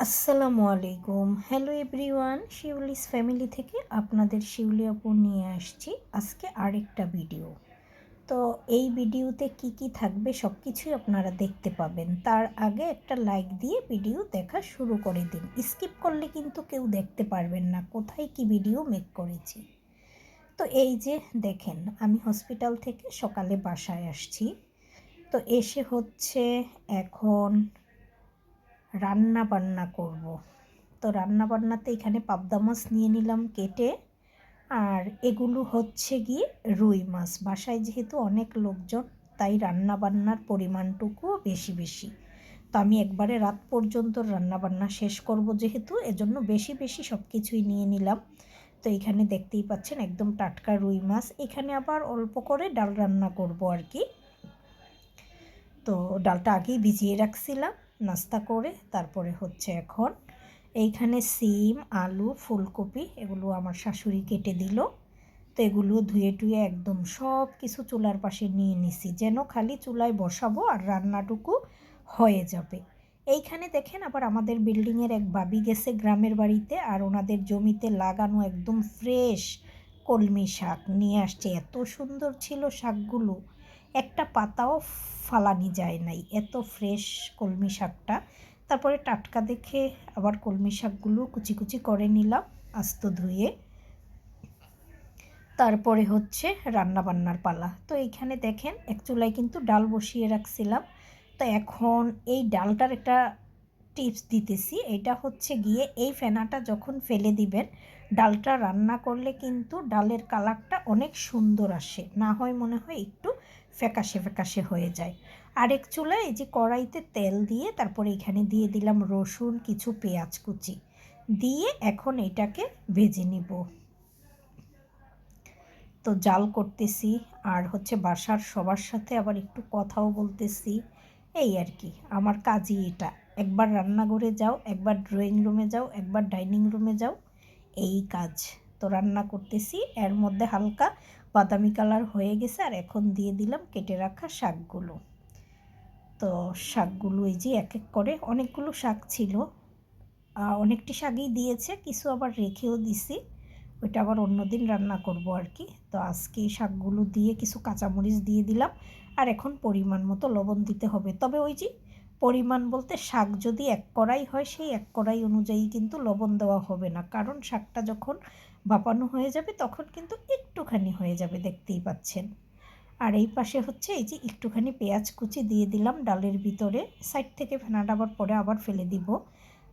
আসসালামু আলাইকুম। Hello everyone, Shiuli's family থেকে আপনাদের শিউলি আপু নিয়ে আসছি আজকে আরেকটা ভিডিও। তো এই ভিডিওতে কি থাকবে সব কিছুই আপনারা দেখতে পাবেন। তার আগে একটা লাইক দিয়ে ভিডিও দেখা শুরু করে দিন। স্কিপ করলে কিন্তু কেউ দেখতে পারবেন না কোথায় কি ভিডিও মেক করেছি। তো এই যে দেখেন, আমি হসপিটাল থেকে সকালে বাসায় আসছি। তো এসে হচ্ছে এখন রান্না বান্না করব। তো রান্না বান্নাতে এখানে পাবদা মাছ নিয়ে নিলাম কেটে, আর এগুলো হচ্ছে গিয়ে রুই মাছ। বাসায় যেহেতু অনেক লোকজন, তাই রান্না বান্নার পরিমাণটুকুও বেশি বেশি। তো আমি একবারে রাত পর্যন্ত রান্না বান্না শেষ করব যেহেতু, এজন্য বেশি বেশি সব কিছুই নিয়ে নিলাম। তো এখানে দেখতেই পাচ্ছেন একদম টাটকা রুই মাছ। এখানে আবার অল্প করে ডাল রান্না করব আর কি। তো ডালটা আগেই ভিজিয়ে রাখছিলাম নাস্তা করে। তারপরে হচ্ছে এখন এইখানে সিম, আলু, ফুলকপি এগুলো আমার শাশুড়ি কেটে দিল। তো এগুলো ধুয়ে টুয়ে একদম সব কিছু চুলার পাশে নিয়ে নিছি, যেন খালি চুলায় বসাবো আর রান্নাটুকু হয়ে যাবে। এইখানে দেখেন আবার আমাদের বিল্ডিংয়ের এক ভাবি গেছে গ্রামের বাড়িতে, আর ওনাদের জমিতে লাগানো একদম ফ্রেশ কলমি শাক নিয়ে আসছে। এত সুন্দর ছিল শাকগুলো, একটা পাতাও ফালানি যায় নাই, এত ফ্রেশ কলমি শাকটা। তারপরে টাটকা দেখে আবার কলমি শাকগুলো কুচি কুচি করে নিলাম আস্ত ধুয়ে। তারপরে হচ্ছে রান্না বান্নার পালা। তো এইখানে দেখেন এক চুলায় কিন্তু ডাল বসিয়ে রাখছিলাম। তো এখন এই ডালটার একটা টিপস দিতেছি। এটা হচ্ছে গিয়ে এই ফেনাটা যখন ফেলে দিবেন, ডালটা রান্না করলে কিন্তু ডালের কালারটা অনেক সুন্দর আসে, না হয় মনে হয় একটু ফ্যাকাশে ফ্যাকাশে হয়ে যায়। আরেক চুলায় এই যে কড়াইতে তেল দিয়ে তারপরে এখানে দিয়ে দিলাম রসুন, কিছু পেঁয়াজ কুচি দিয়ে এখন এটাকে ভেজে নিব। তো জাল করতেছি, আর হচ্ছে বাসার সবার সাথে আবার একটু কথাও বলতেছি। এই আর কি আমার কাজই এটা। একবার রান্নাঘরে যাও, একবার ড্রয়িং রুমে যাও, একবার ডাইনিং রুমে যাও, এই কাজ। তো রান্না করতেছি, এর মধ্যে হালকা বাদামি কালার হয়ে গেছে, আর এখন দিয়ে দিলাম কেটে রাখা শাকগুলো। তো শাকগুলো এই যে এক এক করে, অনেকগুলো শাক ছিল, অনেকটি শাকই দিয়েছে, কিছু আবার রেখেও দিছি, ওইটা আবার অন্যদিন রান্না করব আর কি। তো আজকে এই শাকগুলো দিয়ে কিছু কাঁচামরিচ দিয়ে দিলাম, আর এখন পরিমাণ মতো লবণ দিতে হবে। তবে ওই যে পরিমাণ বলতে, শাক যদি এক কড়াই হয় সেই এক কড়াই অনুযায়ী কিন্তু লবণ দেওয়া হবে না, কারণ শাকটা যখন ভাপানো হয়ে যাবে তখন কিন্তু একটুখানি হয়ে যাবে, দেখতেই পাচ্ছেন। আর এই পাশে হচ্ছে এই যে একটুখানি পেঁয়াজ কুচি দিয়ে দিলাম ডালের ভিতরে, সাইড থেকে ফেনাটা আবার পরে আবার ফেলে দিব।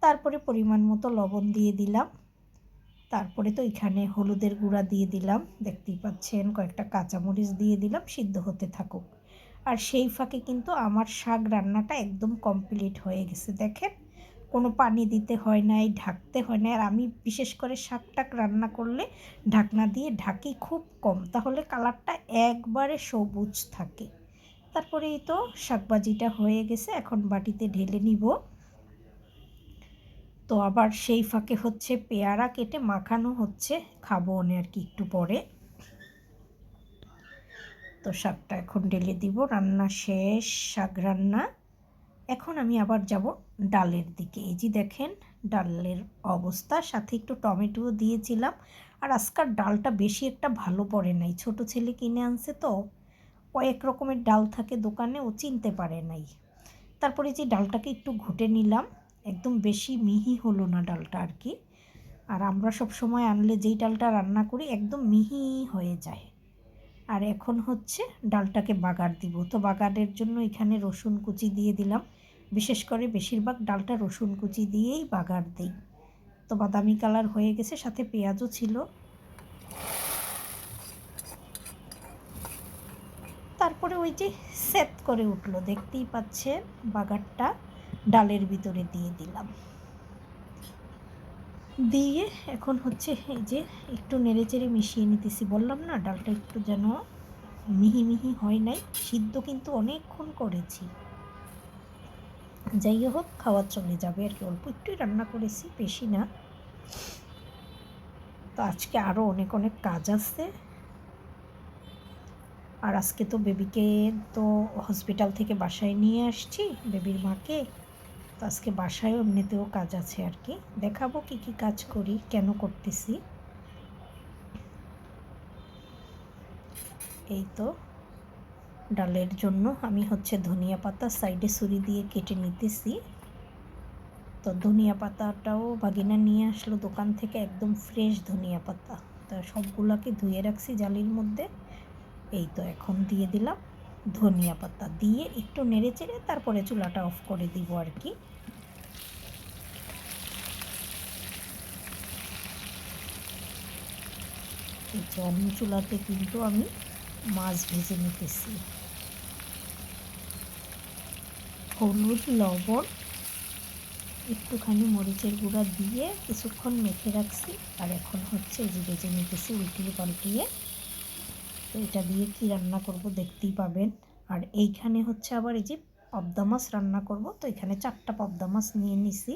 তারপরে পরিমাণ মতো লবণ দিয়ে দিলাম। তারপরে তো এখানে হলুদের গুঁড়া দিয়ে দিলাম, দেখতেই পাচ্ছেন, কয়েকটা কাঁচামরিচ দিয়ে দিলাম, সিদ্ধ হতে থাকুক। আর সেই ফাঁকে কিন্তু আমার শাক রান্নাটা একদম কমপ্লিট হয়ে গেছে। দেখেন, কোনো পানি দিতে হয় নাই, ঢাকতে হয় না। আর আমি বিশেষ করে শাক টাক রান্না করলে ঢাকনা দিয়ে ঢাকি খুব কম, তাহলে কালারটা একবারে সবুজ থাকে। তারপরে এই তো শাকভাজিটা হয়ে গেছে, এখন বাটিতে ঢেলে নিব। তো আবার সেই ফাঁকে হচ্ছে পেয়ারা কেটে মাখানো হচ্ছে, খাবো না আর কি একটু পরে। তো শাকটা এখন ঢেলে দিব, রান্না শেষ, শাক রান্না। এখন আমি আবার যাব ডালের দিকে। এই যে দেখেন ডালের অবস্থা, সাথে একটু টমেটোও দিয়েছিলাম। আর আজকাল ডালটা বেশি একটা ভালো পড়ে নাই, ছোট ছেলে কিনে আনছে তো, কয়েক রকমের ডাল থাকে দোকানে, ও চিনতে পারে নাই। তারপরে যে ডালটাকে একটু ঘুটে নিলাম, একদম বেশি মিহি হলো না ডালটা আর কি। আর আমরা সব সময় আনলে যেই ডালটা রান্না করি একদম মিহি হয়ে যায়। আর এখন হচ্ছে ডালটাকে বাগার দিব। তো বাগারের জন্য এখানে রসুন কুচি দিয়ে দিলাম, বিশেষ করে বেশিরভাগ ডালটা রসুন কুচি দিয়েই বাগার দিই। তো বাদামি কালার হয়ে গেছে, সাথে পেঁয়াজও ছিল। তারপরে ওই যে সেট করে উঠলো, দেখতেই পাচ্ছেন, বাগারটা ডালের ভিতরে দিয়ে দিলাম। দিয়ে এখন হচ্ছে এই যে একটু নেড়েচেড়ে মিশিয়ে নিতেছি। বললাম না ডালটা একটু যেন মিহি মিহি হয় নাই, সিদ্ধ কিন্তু অনেকক্ষণ করেছি। যাই হোক, খাওয়া চলে যাবে আর কি, অল্প একটুই রান্না করেছি, বেশি না। তো আজকে আরও অনেক অনেক কাজ আছে। আর আজকে তো বেবিকে তো হসপিটাল থেকে বাসায় নিয়ে আসছি, বেবির মাকে। তো আজকে বাসায়ও এমনিতেও কাজ আছে আর কি, দেখাবো কি কি কাজ করি, কেন করতেছি। এই তো ডালের জন্য আমি হচ্ছে ধনিয়া পাতা সাইডে ছুরি দিয়ে কেটে নিতেছি। তো ধনিয়া পাতাটাও ভাগিনা নিয়ে আসলো দোকান থেকে, একদম ফ্রেশ ধনিয়া পাতা। তা সবগুলোকে ধুয়ে রাখছি জালির মধ্যে। এই তো এখন দিয়ে দিলাম ধনিয়া পাতা, দিয়ে একটু নেড়ে চেড়ে তারপরে চুলাটা অফ করে দিব আর কি। এই যে অন্য চুলাতে কিন্তু আমি মাছ ভেজে নিতেছি। হলুদ, লবণ, একটুখানি মরিচের গুঁড়া দিয়ে কিছুক্ষণ মেখে রাখছি। আর এখন হচ্ছে এই যে ভেজে নিতেছি উল্টিয়ে পাল্টিয়ে। তো এটা দিয়ে কি রান্না করব দেখতেই পাবেন। আর এইখানে হচ্ছে আবার এই যে পাবদা মাছ রান্না করব। তো এখানে 4টা পাবদা মাছ নিয়ে নিছি।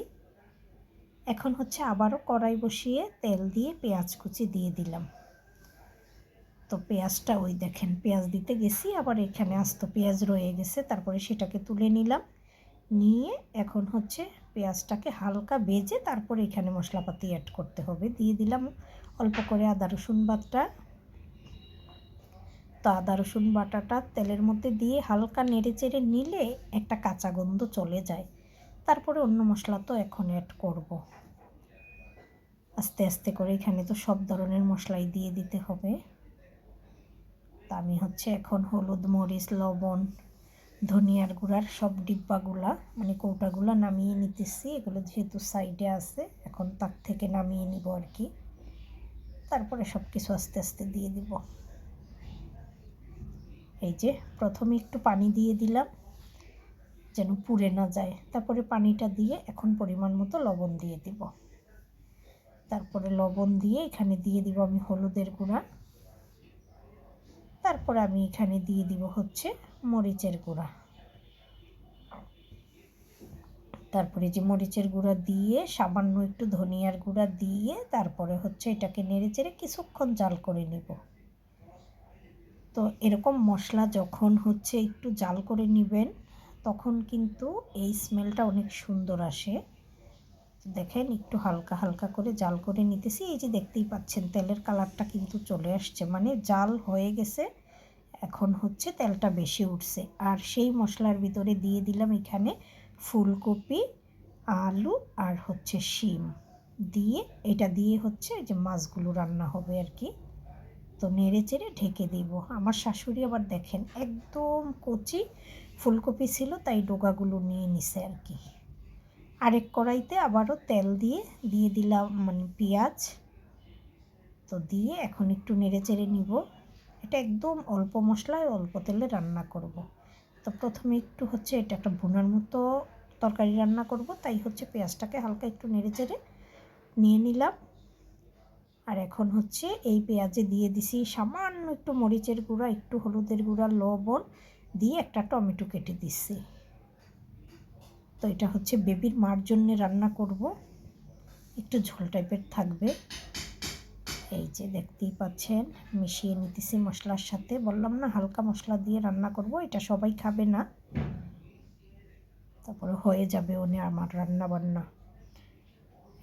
এখন হচ্ছে আবারও কড়াই বসিয়ে তেল দিয়ে পেঁয়াজ কুচি দিয়ে দিলাম। তো পেঁয়াজটা ওই দেখেন, পেঁয়াজ দিতে গেছি আবার এখানে আস্ত পেঁয়াজ রয়ে গেছে, তারপরে সেটাকে তুলে নিলাম। নিয়ে এখন হচ্ছে পেঁয়াজটাকে হালকা ভেজে তারপরে এখানে মশলাপাতি অ্যাড করতে হবে। দিয়ে দিলাম অল্প করে আদা রসুন বাটা। তো আদা রসুন বাটাটা তেলের মধ্যে দিয়ে হালকা নেড়ে চেড়ে নিলে একটা কাঁচা গন্ধ চলে যায়। তারপরে অন্য মশলা তো এখন অ্যাড করব আস্তে আস্তে করে। এখানে তো সব ধরনের মশলাই দিয়ে দিতে হবে। তা আমি হচ্ছে এখন হলুদ, মরিচ, লবণ, ধনিয়ার গুঁড়ার সব ডিব্বাগুলা মানে কৌটাগুলা নামিয়ে নিতেছি। এগুলো যেহেতু সাইডে আছে এখন তার থেকে নামিয়ে নিব আর কি। তারপরে সব কিছু আস্তে আস্তে দিয়ে দিব। এই যে প্রথমে একটু পানি দিয়ে দিলাম যেন পুড়ে না যায়। তারপরে পানিটা দিয়ে এখন পরিমাণ মতো লবণ দিয়ে দিব। তারপরে লবণ দিয়ে এখানে দিয়ে দিব আমি হলুদের গুঁড়া। তারপরে আমি এখানে দিয়ে দিব হচ্ছে মরিচের গুঁড়া। তারপরে যে মরিচের গুঁড়া দিয়ে সামান্য একটু ধনিয়ার গুঁড়া দিয়ে তারপরে হচ্ছে এটাকে নেড়ে চেড়ে কিছুক্ষণ জাল করে নেব। তো এরকম মশলা যখন হচ্ছে একটু জাল করে নেবেন তখন কিন্তু এই স্মেলটা অনেক সুন্দর আসে। দেখেন একটু হালকা হালকা করে জাল করে নিতেছি। এই যে দেখতেই পাচ্ছেন তেলের কালারটা কিন্তু চলে আসছে, মানে জাল হয়ে গেছে। এখন হচ্ছে তেলটা বেশি উঠছে। আর সেই মশলার ভিতরে দিয়ে দিলাম এখানে ফুলকপি, আলু আর হচ্ছে শিম দিয়ে, এটা দিয়ে হচ্ছে যে মাছগুলো রান্না হবে আর কি। তো নেড়ে চেড়ে ঢেকে দিব। আমার শাশুড়ি আবার দেখেন একদম কচি ফুলকপি ছিল তাই ডোগাগুলো নিয়ে নিছে আর কি। আরেক কড়াইতে আবারও তেল দিয়ে দিলাম মানে পেঁয়াজ। তো দিয়ে এখন একটু নেড়ে চেড়ে নিব। এটা একদম অল্প মশলায় অল্প তেলে রান্না করব। তো প্রথমে একটু হচ্ছে এটা একটা ভুনার মতো তরকারি রান্না করব, তাই হচ্ছে পেঁয়াজটাকে হালকা একটু নেড়ে চেড়ে নিয়ে নিলাম। আর এখন হচ্ছে এই পেঁয়াজে দিয়ে দিছি সামান্য একটু মরিচের গুঁড়া, একটু হলুদের গুঁড়া, লবণ দিয়ে একটা টমেটো কেটে দিচ্ছি। তো এটা হচ্ছে বেবির মার জন্যে রান্না করব, একটু ঝোল টাইপের থাকবে। এই যে দেখতেই পাচ্ছেন মিশিয়ে নিতেছি মশলার সাথে। বললাম না হালকা মশলা দিয়ে রান্না করব, এটা সবাই খাবে না, তারপরে হয়ে যাবে আমার রান্না বান্না।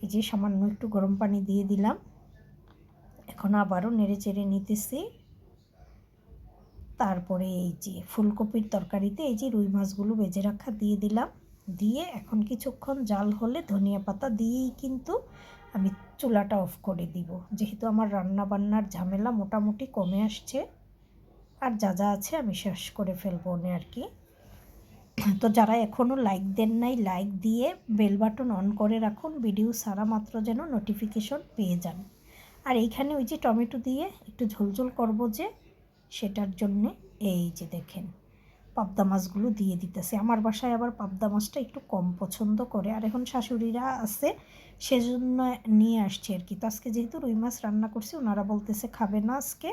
এই যে সামান্য একটু গরম পানি দিয়ে দিলাম। এখন আবারও নেড়ে চেড়ে নিতেছি। তারপরে এই যে ফুলকপির তরকারিতে এই যে রুই মাছগুলো ভেজে রাখা দিয়ে দিলাম। দিয়ে এখন কিছুক্ষণ জাল হলে ধনিয়া পাতা দিয়েই কিন্তু আমি চুলাটা অফ করে দিব, যেহেতু আমার রান্না বান্নার ঝামেলা মোটামুটি কমে আসছে। আর যা যা আছে আমি শেষ করে ফেলবো আর কি। তো যারা এখনও লাইক দেন নাই লাইক দিয়ে বেল বাটন অন করে রাখুন, ভিডিও ছাড়া মাত্র যেন নোটিফিকেশন পেয়ে যান। আর এইখানে ওই যে টমেটো দিয়ে একটু ঝোলঝোল করব যে, সেটার জন্যে এই যে দেখেন পাবদা মাছগুলো দিয়ে দিতেছে। আমার বাসায় আবার পাবদা মাছটা একটু কম পছন্দ করে, আর এখন শাশুড়িরা আছে সেজন্য নিয়ে আসছে আর কি। তো আজকে যেহেতু রুই মাছ রান্না করছি ওনারা বলতেছে খাবে না আজকে,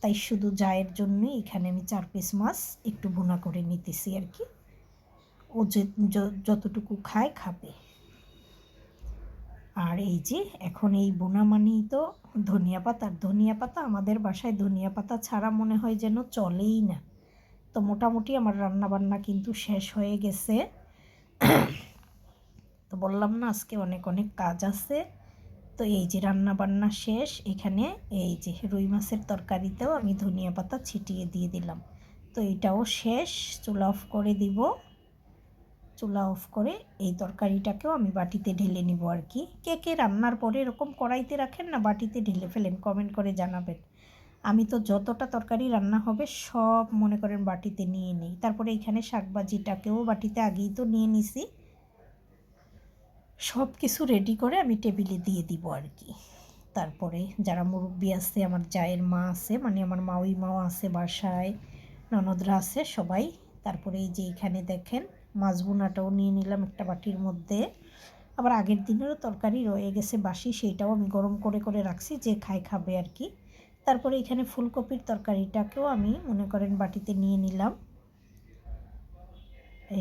তাই শুধু জায়ের জন্যই এখানে আমি 4 পিস মাছ একটু ভুনা করে নিতেছি আর কি। ও যে যতটুকু খায় খাবে। আর এই যে এখন এই বোনা মানেই তো ধনিয়া পাতা। ধনিয়া পাতা আমাদের বাসায় ধনিয়া পাতা ছাড়া মনে হয় যেন চলেই না। তো মোটামুটি আমার রান্না বান্না কিন্তু শেষ হয়ে গেছে। তো বললাম না আজকে অনেক অনেক কাজ আছে। তো এই যে রান্না বান্না শেষ, এখানে এই যে রুই মাছের তরকারিতেও আমি ধনিয়া পাতা ছিটিয়ে দিয়ে দিলাম। তো এটাও শেষ, চুলা অফ করে দিব। চুলা অফ করে এই তরকারিটাকেও আমি বাটিতে ঢেলে নিব আর কি। কে কে রান্নার পরে এরকম কড়াইতে রাখেন না বাটিতে ঢেলে ফেলেন, কমেন্ট করে জানাবেন। আমি তো যতটা তরকারি রান্না হবে সব মনে করেন বাটিতে নিয়ে নিই। তারপরে এখানে শাকভাজিটাকেও বাটিতে আগেই তো নিয়ে নিছি। সব কিছু রেডি করে আমি টেবিলে দিয়ে দিব আর কি। তারপরে যারা মুরব্বি আছে, আমার জায়ের মা আছে, মানে আমার মাউই মাও আছে বাসায়, ননদরা আছে সবাই। তারপরে এই যে এখানে দেখেন মাছ ভুনাটাও নিয়ে নিলাম একটা বাটির মধ্যে। আবার আগের দিনেরও তরকারি রয়ে গেছে বাসি, সেইটাও আমি গরম করে করে রাখছি, যে খায় খাবে আর কি। তারপরে এখানে ফুলকপির তরকারিটাকেও আমি মনে করেন বাটিতে নিয়ে নিলাম।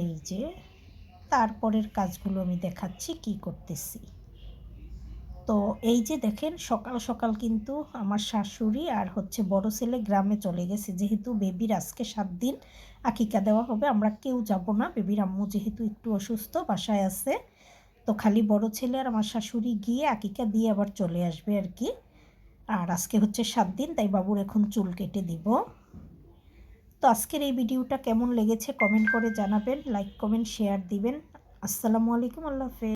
এই যে তারপরের কাজগুলো আমি দেখাচ্ছি কি করতেছি। তো এই যে দেখেন সকাল সকাল কিন্তু আমার শাশুড়ি আর হচ্ছে বড় ছেলে গ্রামে চলে গেছে, যেহেতু বেবির আজকে 7 দিন আকিকা দেওয়া হবে। আমরা কেউ যাব না, বেবির আম্মু যেহেতু একটু অসুস্থ বাসায় আছে। তো খালি বড় ছেলে আর আমার শাশুড়ি গিয়ে আকিকা দিয়ে আবার চলে আসবে আর কি। আর আজকে হচ্ছে 7 দিন, তাই বাবুর এখন চুল কেটে দিব। তো আজকের এই ভিডিওটা কেমন লেগেছে কমেন্ট করে জানাবেন, লাইক কমেন্ট শেয়ার দিবেন। আসসালামু আলাইকুম, আল্লাহ হাফেজ।